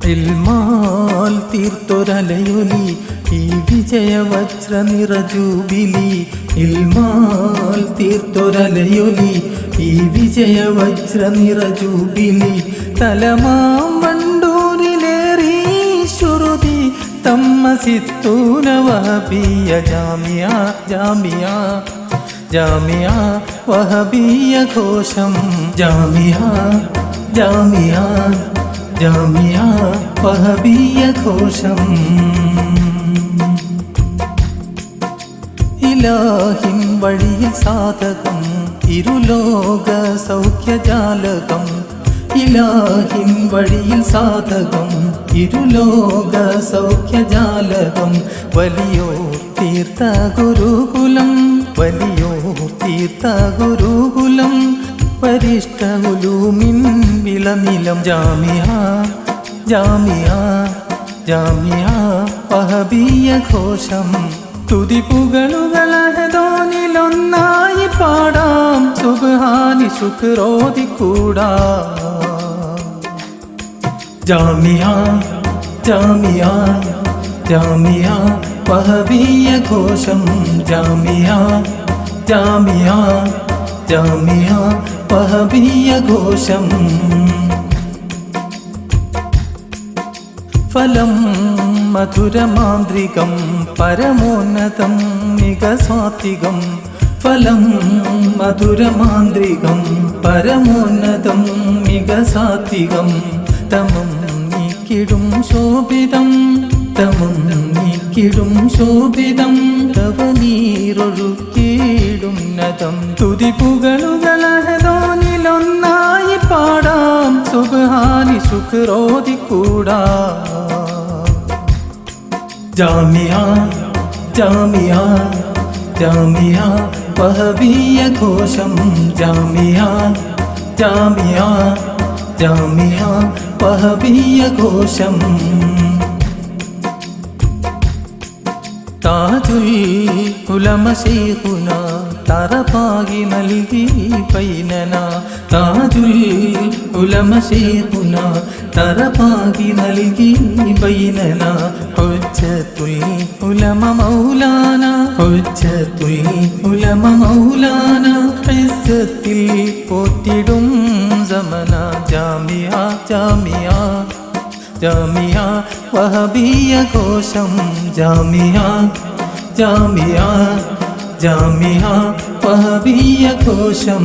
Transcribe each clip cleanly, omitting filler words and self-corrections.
ഇൽമാൽ തീർത്തൊരലയൊലി ഈ വിജയവജ്ര നിറജൂബിലി. ഇൽമാൽ തീർത്തൊരലയൊലി ഈ വിജയവജ്ര നിറജൂബിലി. തലമാം വണ്ടൂരിലേറി ശ്രുതി തമ്മസിത്തൂന വഹബിയ ജാമിയ ജാമിയ ജാമിയ വഹബിയ ഘോഷം. ജാമിയ ജാമിയ ജാമിയ വഹബിയ ഘോഷം. ഇലാഹിൻ വഴിയിൽ സാധകം ഇരുലോക സൗഖ്യജാലകം. ഇലാഹിൻ വഴിയിൽ സാധകം ഇരുലോക സൗഖ്യജാലകം. വലിയോർ തീർത്ത ഗുരുകുലം വലിയോർ തീർത്ത ഗുരുകുലം. പരിഷ്ഠ ഉലൂമിൻ വിളനിലം. ജാമിയ ജാമിയ ജാമിയ വഹബിയ ഘോഷം. തുതിപുകളുകളൊന്നായി പാടാം സുബ്ഹാനി ശുക്രോദിക്കൂടാ. ജാമിയ ജാമിയ ജാമിയ വഹബിയ ഘോഷം. ജാമിയ ജാമിയ ജാമിയ വഹബിയ ഘോഷം. ഫലം മധുരമാന്ത്രികം പരമോന്നതം മിക സാത്വികം. ഫലം മധുരമാന്ത്രികം പരമോന്നതം മിക സാത്വികം. തമം നീക്കിടും ശോഭിതം തമം നീക്കിടും ശോഭിതം. തവ നീരൊഴുക്കിടുന്നതം. തുതിപുകളുകളൊന്നായി പാടാം സുബ്ഹാനി ശുക്രോദിക്കൂടാ. ജാമിയ ജാമിയ ജാമിയ വഹബിയ ഘോഷം. ജാമിയ ജാമിയ ജാമിയ വഹബിയ ഘോഷം. താജുൽ ഉലമ ശൈഖുന തറപാകി നൽകി പൈനന. താജുൽ ഉലമ ശൈഖുന തറപാകി നൽകി പൈനന. ഹുജ്ജത്തുൽ ഉലമ മൗലാന ഹുജ്ജത്തുൽ ഉലമ മൗലാന. ഇസ്സത്തിൽ പോറ്റിടും സമന. ജാമിയ ജാമിയ ജാമിയ വഹബിയ ഘോഷം. ജാമിയ ജാമിയ ജാമിയ വഹബിയ ഘോഷം.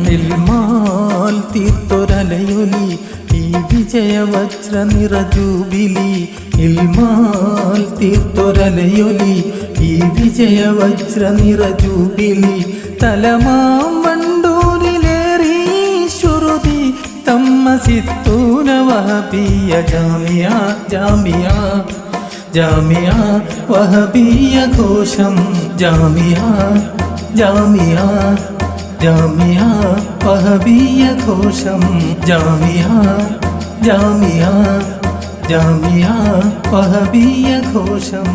ഇൽമാൽ തീർത്തൊരലയൊലി ഈ വിജയവജ്ര നിറജൂബിലി. ഇൽമാൽ തീർത്തൊരലയൊലി ഈ വിജയവജ്ര നിറജൂബിലി. തലമാം വണ്ടൂരിലേറി ശ്രുതി തമ്മസിത്തൂന വഹബിയ ജാമിയ ജാമിയ ജാമിയ വഹബിയ ഘോഷം. ജാമിയ ജാമിയ ജാമിയ വഹബിയ ഘോഷം. ജാമിയ ജാമിയ ജാമിയ വഹബിയ ഘോഷം.